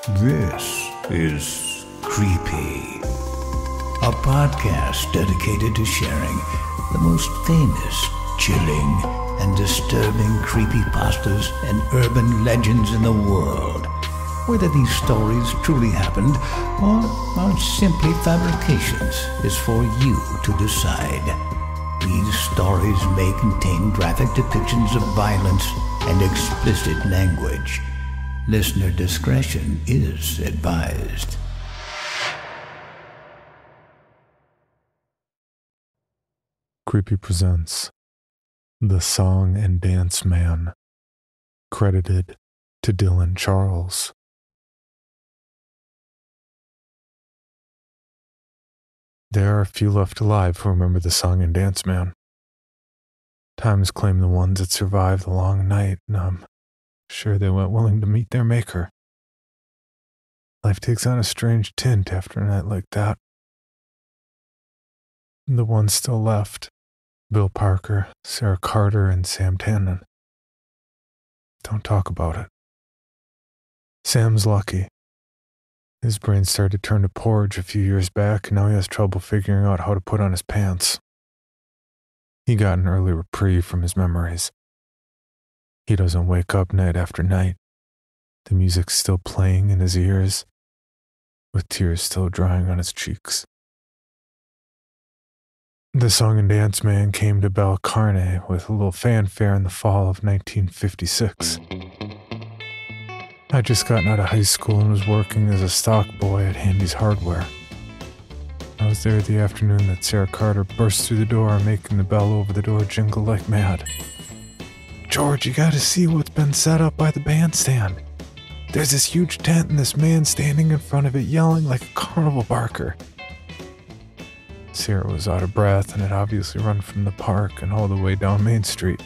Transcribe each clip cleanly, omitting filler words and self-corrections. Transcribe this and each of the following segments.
This is Creepy, a podcast dedicated to sharing the most famous, chilling, and disturbing creepypastas and urban legends in the world. Whether these stories truly happened or are simply fabrications is for you to decide. These stories may contain graphic depictions of violence and explicit language. Listener discretion is advised. Creepy presents The Song and Dance Man, credited to Dylan Charles. There are a few left alive who remember the Song and Dance Man. Time has claimed the ones that survived the long night, and I'm sure they went willing to meet their maker. Life takes on a strange tint after a night like that. The ones still left, Bill Parker, Sarah Carter, and Sam Tannen, don't talk about it. Sam's lucky. His brain started to turn to porridge a few years back, and now he has trouble figuring out how to put on his pants. He got an early reprieve from his memories. He doesn't wake up night after night, the music's still playing in his ears, with tears still drying on his cheeks. The Song and Dance Man came to Balcarne with a little fanfare in the fall of 1956. I'd just gotten out of high school and was working as a stock boy at Handy's Hardware. I was there the afternoon that Sarah Carter burst through the door, making the bell over the door jingle like mad. "George, you gotta see what's been set up by the bandstand. There's this huge tent and this man standing in front of it yelling like a carnival barker." Sarah was out of breath and had obviously run from the park and all the way down Main Street.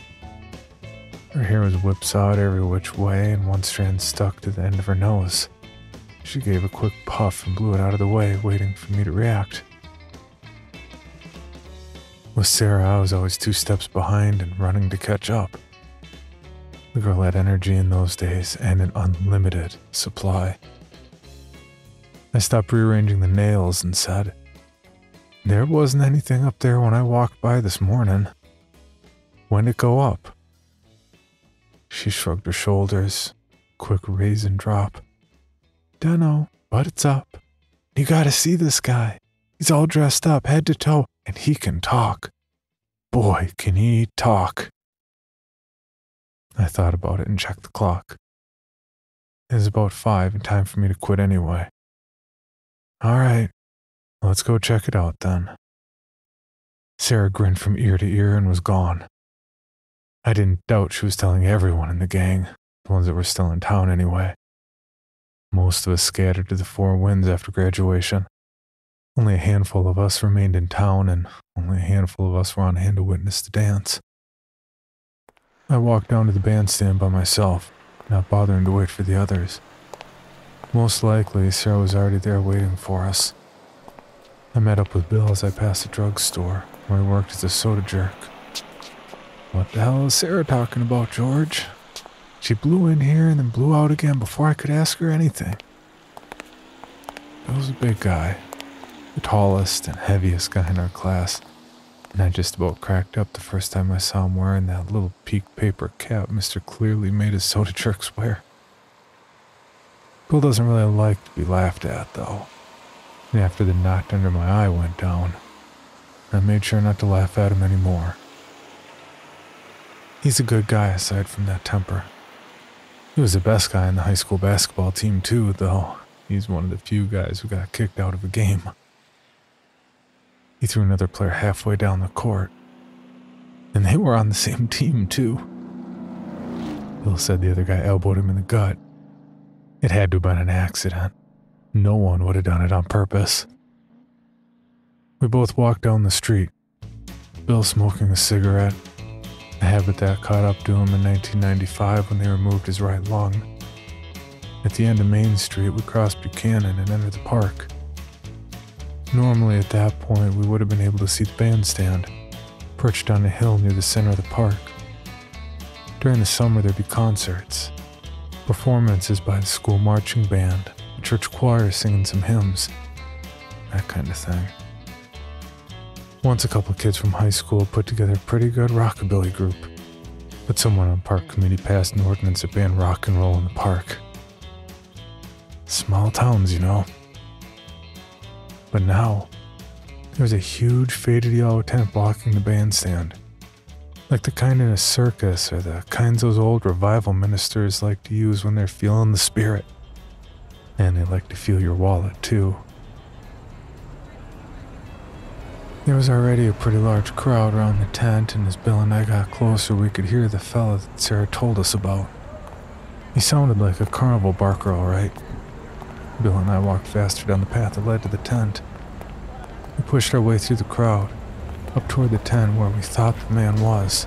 Her hair was whipsawed every which way and one strand stuck to the end of her nose. She gave a quick puff and blew it out of the way, waiting for me to react. With Sarah, I was always 2 steps behind and running to catch up. The girl had energy in those days and an unlimited supply. I stopped rearranging the nails and said, "There wasn't anything up there when I walked by this morning. When'd it go up?" She shrugged her shoulders, quick raise and drop. "Dunno, but it's up. You gotta see this guy. He's all dressed up, head to toe, and he can talk. Boy, can he talk." I thought about it and checked the clock. It was about 5 and time for me to quit anyway. "All right, let's go check it out then." Sarah grinned from ear to ear and was gone. I didn't doubt she was telling everyone in the gang, the ones that were still in town anyway. Most of us scattered to the 4 winds after graduation. Only a handful of us remained in town, and only a handful of us were on hand to witness the dance. I walked down to the bandstand by myself, not bothering to wait for the others. Most likely, Sarah was already there waiting for us. I met up with Bill as I passed the drugstore, where he worked as a soda jerk. "What the hell is Sarah talking about, George? She blew in here and then blew out again before I could ask her anything." Bill's a big guy, the tallest and heaviest guy in our class, and I just about cracked up the first time I saw him wearing that little peak paper cap Mr. Clearly made his soda jerks wear. Bill doesn't really like to be laughed at, though, and after the knot under my eye went down, I made sure not to laugh at him anymore. He's a good guy aside from that temper. He was the best guy in the high school basketball team too, though he's one of the few guys who got kicked out of a game. He threw another player halfway down the court, and they were on the same team too. Bill said the other guy elbowed him in the gut. It had to have been an accident. No one would have done it on purpose. We both walked down the street, Bill smoking a cigarette, a habit that caught up to him in 1995 when they removed his right lung. At the end of Main Street, we crossed Buchanan and entered the park. Normally at that point, we would have been able to see the bandstand, perched on a hill near the center of the park. During the summer, there'd be concerts, performances by the school marching band, church choir singing some hymns. That kind of thing. Once a couple of kids from high school put together a pretty good rockabilly group, but someone on park committee passed an ordinance that banned rock and roll in the park. Small towns, you know. But now, there was a huge faded yellow tent blocking the bandstand. Like the kind in a circus, or the kinds those old revival ministers like to use when they're feeling the spirit. And they like to feel your wallet, too. There was already a pretty large crowd around the tent, and as Bill and I got closer, we could hear the fella that Sarah told us about. He sounded like a carnival barker, all right. Bill and I walked faster down the path that led to the tent. We pushed our way through the crowd, up toward the tent where we thought the man was.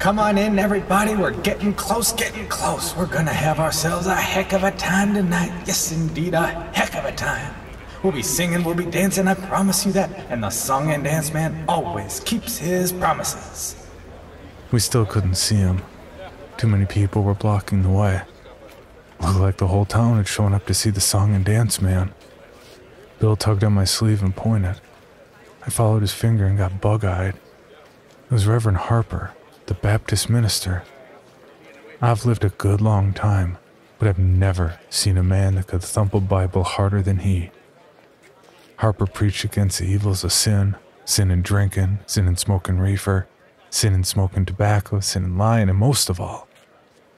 Come on in, everybody. We're getting close, getting close. We're gonna have ourselves a heck of a time tonight. Yes, indeed, a heck of a time. We'll be singing, we'll be dancing, I promise you that. And the song and dance man always keeps his promises. We still couldn't see him. Too many people were blocking the way. Looked like the whole town had shown up to see the song and dance man. Bill tugged on my sleeve and pointed. I followed his finger and got bug-eyed. It was Reverend Harper, the Baptist minister. I've lived a good long time, but I've never seen a man that could thump a Bible harder than he. Harper preached against the evils of sin, sin in drinking, sin in smoking reefer, sin in smoking tobacco, sin in lying, and most of all,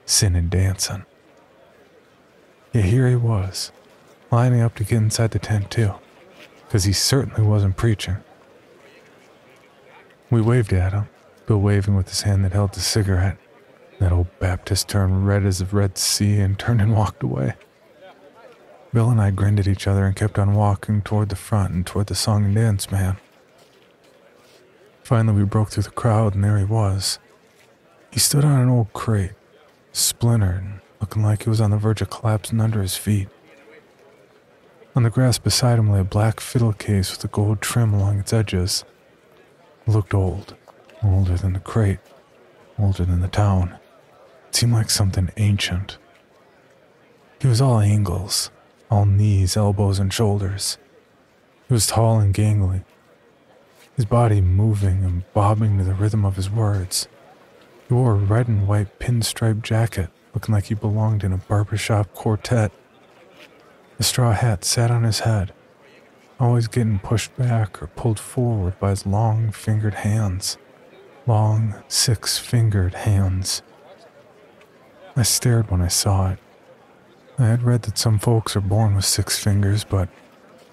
sin in dancing. Yet here he was, lining up to get inside the tent too, because he certainly wasn't preaching. We waved at him, Bill waving with his hand that held the cigarette. That old Baptist turned red as the Red Sea and turned and walked away. Bill and I grinned at each other and kept on walking toward the front and toward the song and dance man. Finally, we broke through the crowd, and there he was. He stood on an old crate, splintered, and looking like he was on the verge of collapsing under his feet. On the grass beside him lay a black fiddle case with a gold trim along its edges. It looked old, older than the crate, older than the town. It seemed like something ancient. He was all angles, all knees, elbows, and shoulders. He was tall and gangly, his body moving and bobbing to the rhythm of his words. He wore a red and white pinstripe jacket, looking like he belonged in a barbershop quartet. The straw hat sat on his head, always getting pushed back or pulled forward by his long-fingered hands. Long, six-fingered hands. I stared when I saw it. I had read that some folks are born with 6 fingers, but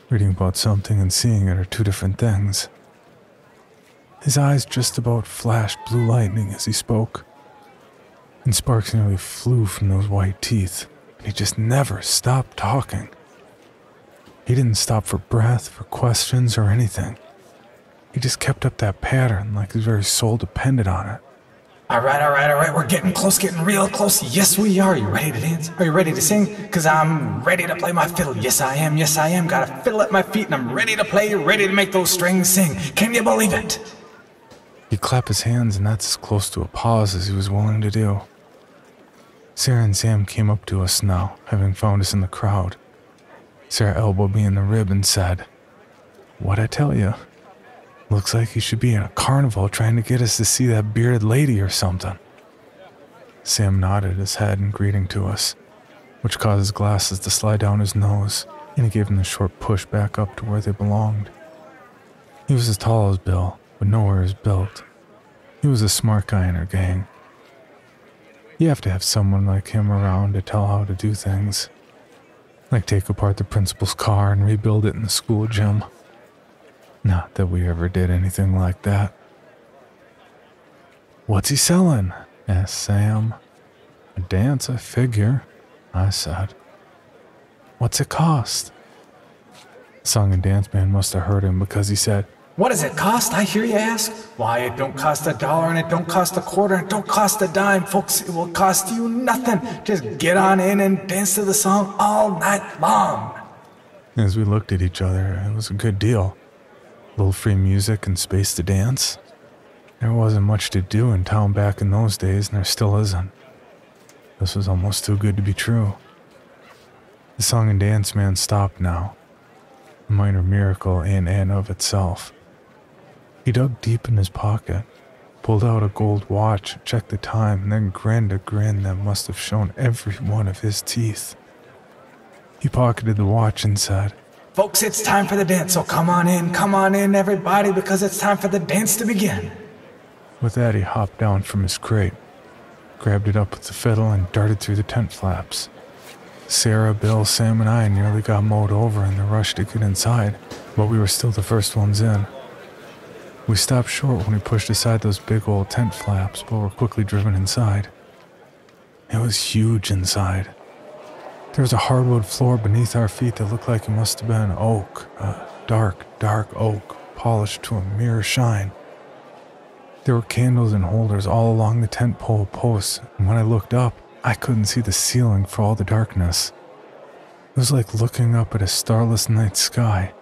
reading about something and seeing it are two different things. His eyes just about flashed blue lightning as he spoke, and sparks nearly flew from those white teeth, and he just never stopped talking. He didn't stop for breath, for questions, or anything. He just kept up that pattern like his very soul depended on it. All right, we're getting close, getting real close. Yes, we are. Are you ready to dance? Are you ready to sing? Because I'm ready to play my fiddle. Yes, I am. Got a fiddle at my feet, and I'm ready to play, ready to make those strings sing. Can you believe it? He clapped his hands, and that's as close to a pause as he was willing to do. Sarah and Sam came up to us now, having found us in the crowd. Sarah elbowed me in the rib and said, "What'd I tell you? Looks like he should be in a carnival trying to get us to see that bearded lady or something." Sam nodded his head in greeting to us, which caused his glasses to slide down his nose, and he gave him a short push back up to where they belonged. He was as tall as Bill, but nowhere as built. He was a smart guy in our gang. You have to have someone like him around to tell how to do things. Like take apart the principal's car and rebuild it in the school gym. Not that we ever did anything like that. "What's he selling?" asked Sam. "A dance, I figure," I said. "What's it cost?" The song and dance man must have heard him because he said, What does it cost, I hear you ask? Why, it don't cost $1, and it don't cost a quarter, and it don't cost a dime, folks. It will cost you nothing. Just get on in and dance to the song all night long. As we looked at each other, it was a good deal. A little free music and space to dance. There wasn't much to do in town back in those days, and there still isn't. This was almost too good to be true. The song and dance man stopped now, a minor miracle in and of itself. He dug deep in his pocket, pulled out a gold watch, checked the time, and then grinned a grin that must have shown every one of his teeth. He pocketed the watch and said, Folks, it's time for the dance, so come on in, everybody, because it's time for the dance to begin. With that, he hopped down from his crate, grabbed it up with the fiddle, and darted through the tent flaps. Sarah, Bill, Sam, and I nearly got mowed over in the rush to get inside, but we were still the first ones in. We stopped short when we pushed aside those big old tent flaps, but were quickly driven inside. It was huge inside. There was a hardwood floor beneath our feet that looked like it must have been oak, a dark, dark oak, polished to a mirror shine. There were candles and holders all along the tent pole posts, and when I looked up, I couldn't see the ceiling for all the darkness. It was like looking up at a starless night sky,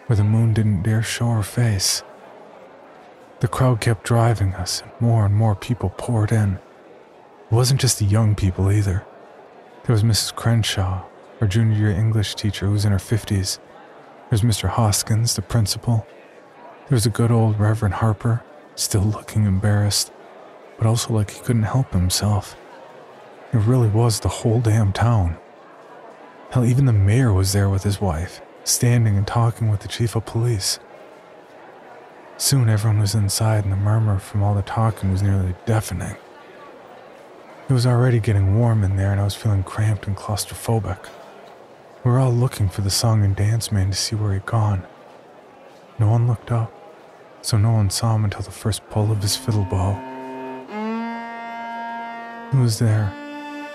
where the moon didn't dare show her face. The crowd kept driving us, and more people poured in. It wasn't just the young people either. There was Mrs. Crenshaw, our junior year English teacher who was in her 50s. There was Mr. Hoskins, the principal. There was a good old Reverend Harper, still looking embarrassed, but also like he couldn't help himself. It really was the whole damn town. Hell, even the mayor was there with his wife, standing and talking with the chief of police. Soon everyone was inside, and the murmur from all the talking was nearly deafening. It was already getting warm in there, and I was feeling cramped and claustrophobic. We were all looking for the song and dance man to see where he'd gone. No one looked up, so no one saw him until the first pull of his fiddle bow. He was there,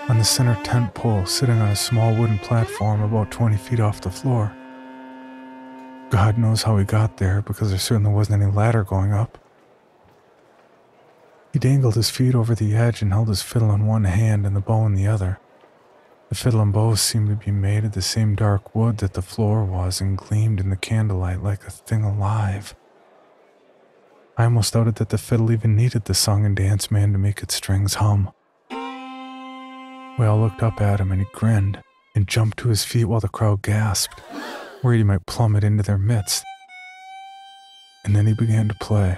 on the center tent pole, sitting on a small wooden platform about 20 feet off the floor. God knows how he got there, because there certainly wasn't any ladder going up. He dangled his feet over the edge and held his fiddle in one hand and the bow in the other. The fiddle and bow seemed to be made of the same dark wood that the floor was, and gleamed in the candlelight like a thing alive. I almost doubted that the fiddle even needed the song and dance man to make its strings hum. We all looked up at him, and he grinned and jumped to his feet while the crowd gasped, worried he might plummet into their midst. And then he began to play.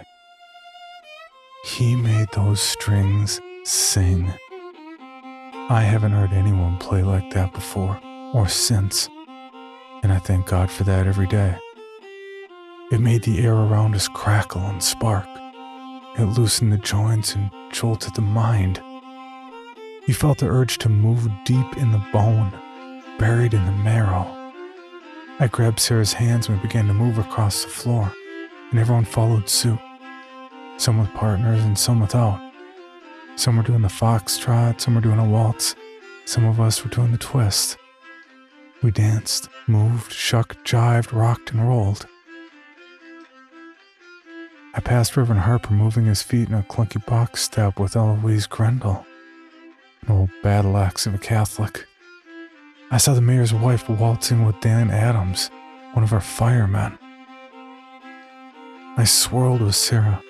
He made those strings sing. I haven't heard anyone play like that before, or since, and I thank God for that every day. It made the air around us crackle and spark. It loosened the joints and jolted the mind. You felt the urge to move deep in the bone, buried in the marrow. I grabbed Sarah's hands and we began to move across the floor, and everyone followed suit. Some with partners and some without. Some were doing the foxtrot, some were doing a waltz. Some of us were doing the twist. We danced, moved, shucked, jived, rocked, and rolled. I passed Reverend Harper moving his feet in a clunky box step with Eloise Grendel, an old battle axe of a Catholic. I saw the mayor's wife waltzing with Dan Adams, one of our firemen. I swirled with Sarah,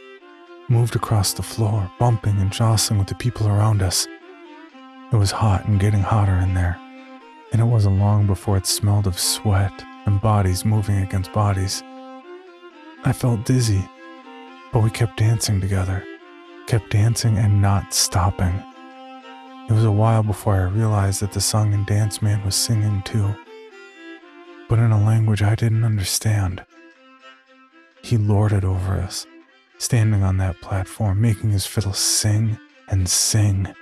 moved across the floor, bumping and jostling with the people around us. It was hot and getting hotter in there, and it wasn't long before it smelled of sweat and bodies moving against bodies. I felt dizzy, but we kept dancing together, kept dancing and not stopping. It was a while before I realized that the song and dance man was singing too, but in a language I didn't understand. He lorded over us, standing on that platform, making his fiddle sing and sing.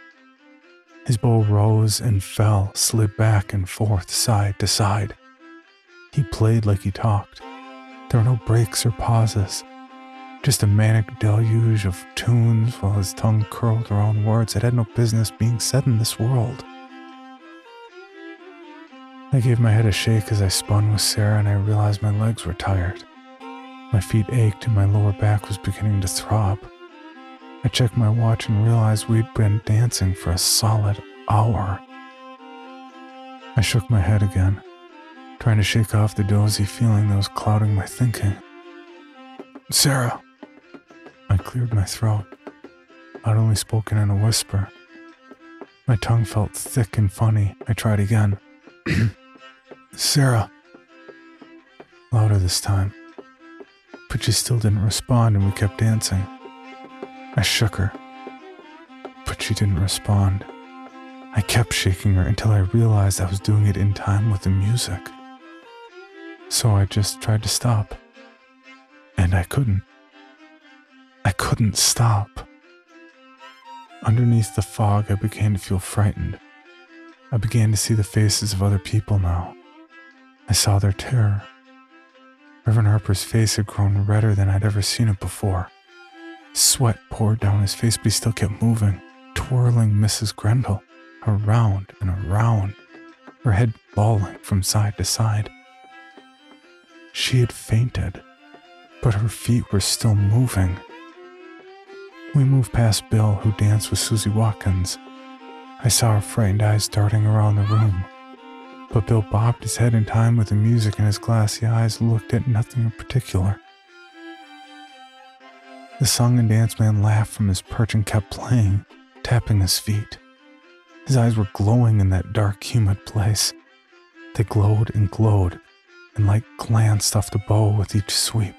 His bow rose and fell, slid back and forth, side to side. He played like he talked. There were no breaks or pauses, just a manic deluge of tunes while his tongue curled around words that had no business being said in this world. I gave my head a shake as I spun with Sarah, and I realized my legs were tired. My feet ached and my lower back was beginning to throb. I checked my watch and realized we'd been dancing for a solid hour. I shook my head again, trying to shake off the dozy feeling that was clouding my thinking. Sarah! I cleared my throat. I'd only spoken in a whisper. My tongue felt thick and funny. I tried again. Sarah. Louder this time. But she still didn't respond and we kept dancing. I shook her, but she didn't respond. I kept shaking her until I realized I was doing it in time with the music. So I just tried to stop. And I couldn't. I couldn't stop. Underneath the fog, I began to feel frightened. I began to see the faces of other people now. I saw their terror. Reverend Harper's face had grown redder than I'd ever seen it before. Sweat poured down his face, but he still kept moving, twirling Mrs. Grendel around and around, her head lolling from side to side. She had fainted, but her feet were still moving. We moved past Bill, who danced with Susie Watkins. I saw her frightened eyes darting around the room, but Bill bobbed his head in time with the music and his glassy eyes looked at nothing in particular. The song and dance man laughed from his perch and kept playing, tapping his feet. His eyes were glowing in that dark, humid place. They glowed and light glanced off the bow with each sweep.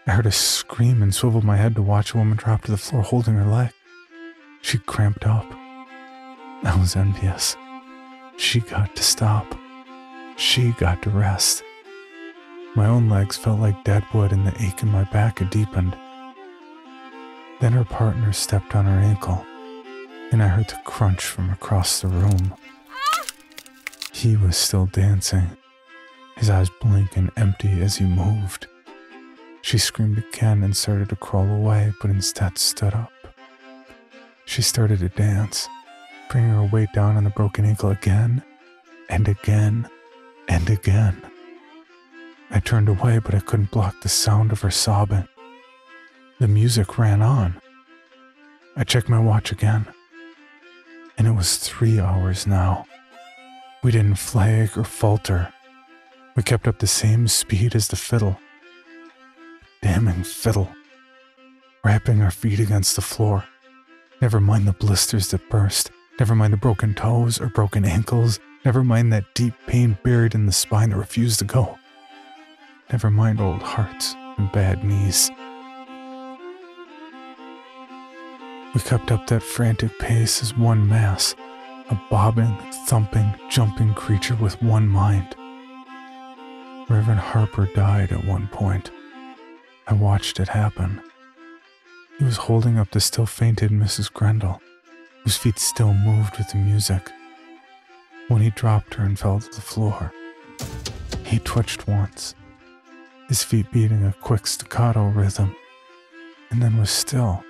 I heard a scream and swiveled my head to watch a woman drop to the floor holding her leg. She cramped up. I was envious. She got to stop. She got to rest. My own legs felt like dead wood and the ache in my back had deepened. Then her partner stepped on her ankle, and I heard the crunch from across the room. He was still dancing, his eyes blank and empty as he moved. She screamed again and started to crawl away, but instead stood up. She started to dance, bringing her weight down on the broken ankle again and again and again. I turned away, but I couldn't block the sound of her sobbing. The music ran on. I checked my watch again, and it was 3 hours now. We didn't flag or falter. We kept up the same speed as the fiddle. Damning fiddle. Wrapping our feet against the floor. Never mind the blisters that burst. Never mind the broken toes or broken ankles. Never mind that deep pain buried in the spine that refused to go. Never mind old hearts and bad knees. We kept up that frantic pace as one mass, a bobbing, thumping, jumping creature with one mind. Reverend Harper died at one point. I watched it happen. He was holding up the still fainted Mrs. Grendel, whose feet still moved with the music. When he dropped her and fell to the floor, he twitched once, his feet beating a quick staccato rhythm, and then was still.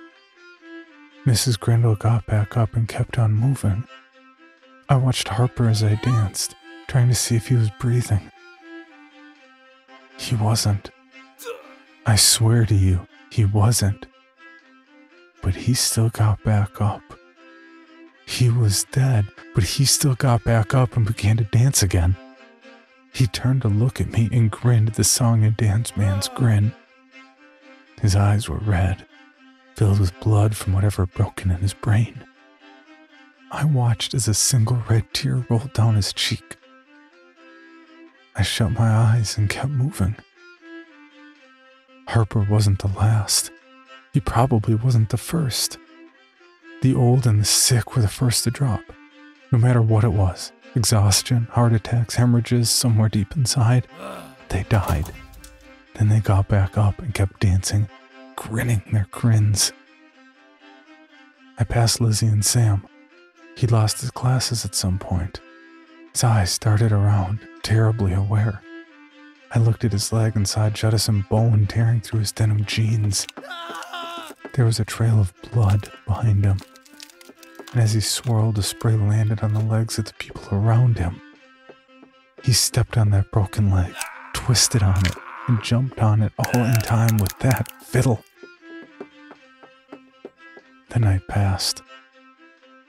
Mrs. Grendel got back up and kept on moving. I watched Harper as I danced, trying to see if he was breathing. He wasn't. I swear to you, he wasn't. But he still got back up. He was dead, but he still got back up and began to dance again. He turned to look at me and grinned the song and dance man's grin. His eyes were red, filled with blood from whatever had broken in his brain. I watched as a single red tear rolled down his cheek. I shut my eyes and kept moving. Harper wasn't the last. He probably wasn't the first. The old and the sick were the first to drop, no matter what it was. Exhaustion, heart attacks, hemorrhages, somewhere deep inside. They died. Then they got back up and kept dancing, grinning their grins. I passed Lizzie and Sam. He'd lost his glasses at some point. His eyes darted around, terribly aware. I looked at his leg and saw a Judison bone tearing through his denim jeans. There was a trail of blood behind him, and as he swirled, the spray landed on the legs of the people around him. He stepped on that broken leg, twisted on it, and jumped on it all in time with that fiddle. The night passed.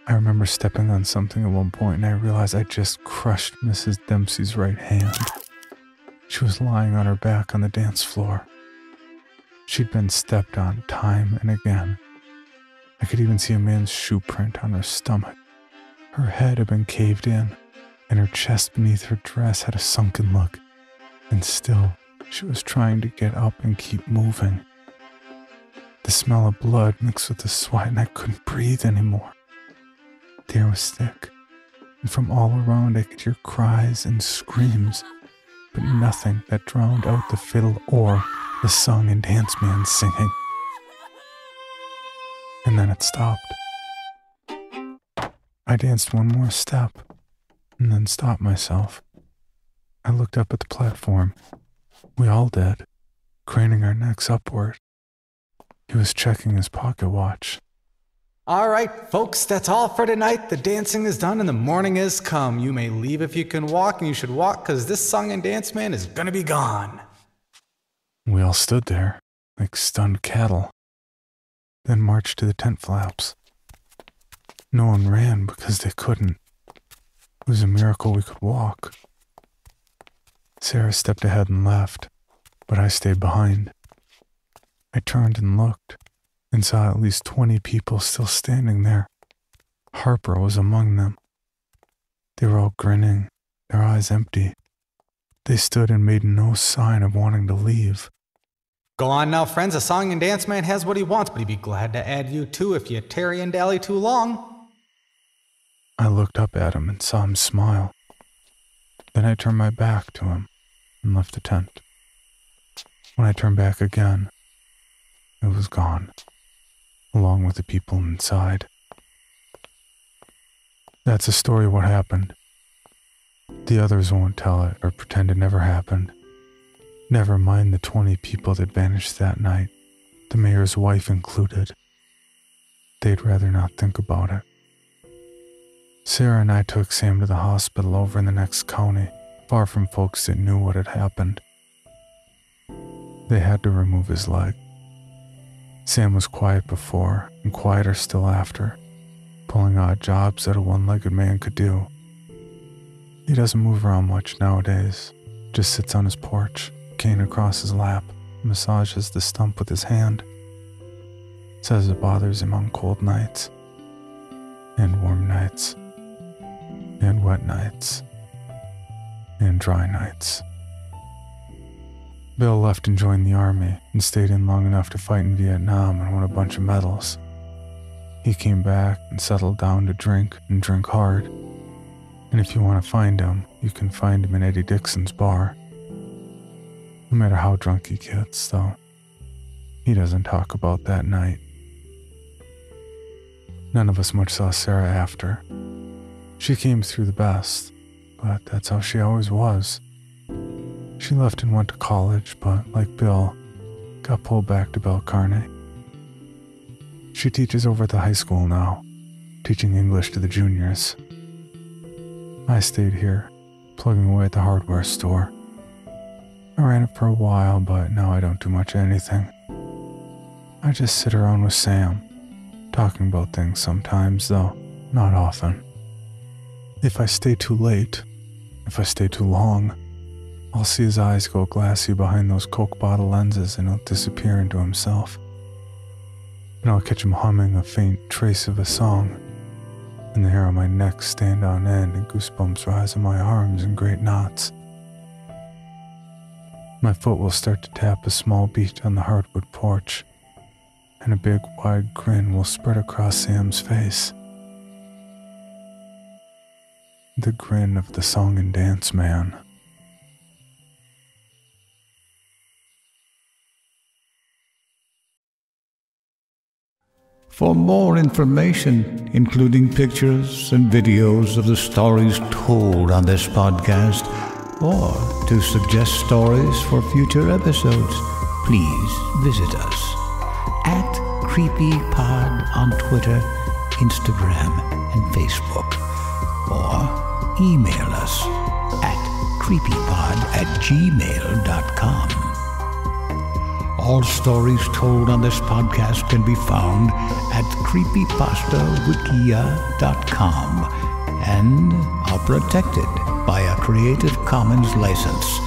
I remember stepping on something at one point, and I realized I just crushed Mrs. Dempsey's right hand. She was lying on her back on the dance floor. She'd been stepped on time and again. I could even see a man's shoe print on her stomach. Her head had been caved in, and her chest beneath her dress had a sunken look, and still she was trying to get up and keep moving. The smell of blood mixed with the sweat, and I couldn't breathe anymore. The air was thick, and from all around I could hear cries and screams, but nothing that drowned out the fiddle or the song and dance man singing. And then it stopped. I danced one more step, and then stopped myself. I looked up at the platform. We all did, craning our necks upward. He was checking his pocket watch. All right, folks, that's all for tonight. The dancing is done and the morning is come. You may leave if you can walk, and you should walk because this song and dance man is gonna be gone. We all stood there, like stunned cattle, then marched to the tent flaps. No one ran because they couldn't. It was a miracle we could walk. Sarah stepped ahead and left, but I stayed behind. I turned and looked, and saw at least 20 people still standing there. Harper was among them. They were all grinning, their eyes empty. They stood and made no sign of wanting to leave. Go on now, friends. A song and dance man has what he wants, but he'd be glad to add you too if you tarry and dally too long. I looked up at him and saw him smile. Then I turned my back to him and left the tent. When I turned back again, it was gone, along with the people inside. That's a story of what happened. The others won't tell it or pretend it never happened. Never mind the 20 people that vanished that night, the mayor's wife included. They'd rather not think about it. Sarah and I took Sam to the hospital over in the next county, far from folks that knew what had happened. They had to remove his leg. Sam was quiet before, and quieter still after, pulling odd jobs that a one-legged man could do. He doesn't move around much nowadays, just sits on his porch, cane across his lap, massages the stump with his hand. Says it bothers him on cold nights, and warm nights, and wet nights, and dry nights. Bill left and joined the army and stayed in long enough to fight in Vietnam and won a bunch of medals. He came back and settled down to drink and drink hard. And if you want to find him, you can find him in Eddie Dixon's bar. No matter how drunk he gets, though, he doesn't talk about that night. None of us much saw Sarah after. She came through the best, but that's how she always was. She left and went to college, but like Bill, got pulled back to Belcarne. She teaches over at the high school now, teaching English to the juniors. I stayed here, plugging away at the hardware store. I ran it for a while, but now I don't do much of anything. I just sit around with Sam, talking about things sometimes, though not often. If I stay too late, if I stay too long, I'll see his eyes go glassy behind those Coke bottle lenses and he'll disappear into himself. And I'll catch him humming a faint trace of a song, and the hair on my neck stand on end and goosebumps rise on my arms in great knots. My foot will start to tap a small beat on the hardwood porch, and a big wide grin will spread across Sam's face. The grin of the song and dance man. For more information, including pictures and videos of the stories told on this podcast, or to suggest stories for future episodes, please visit us at CreepyPod on Twitter, Instagram, and Facebook, or email us at creepypod@gmail.com. All stories told on this podcast can be found at creepypastawikia.com and are protected by a Creative Commons license.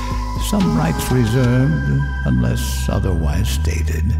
Some rights reserved unless otherwise stated.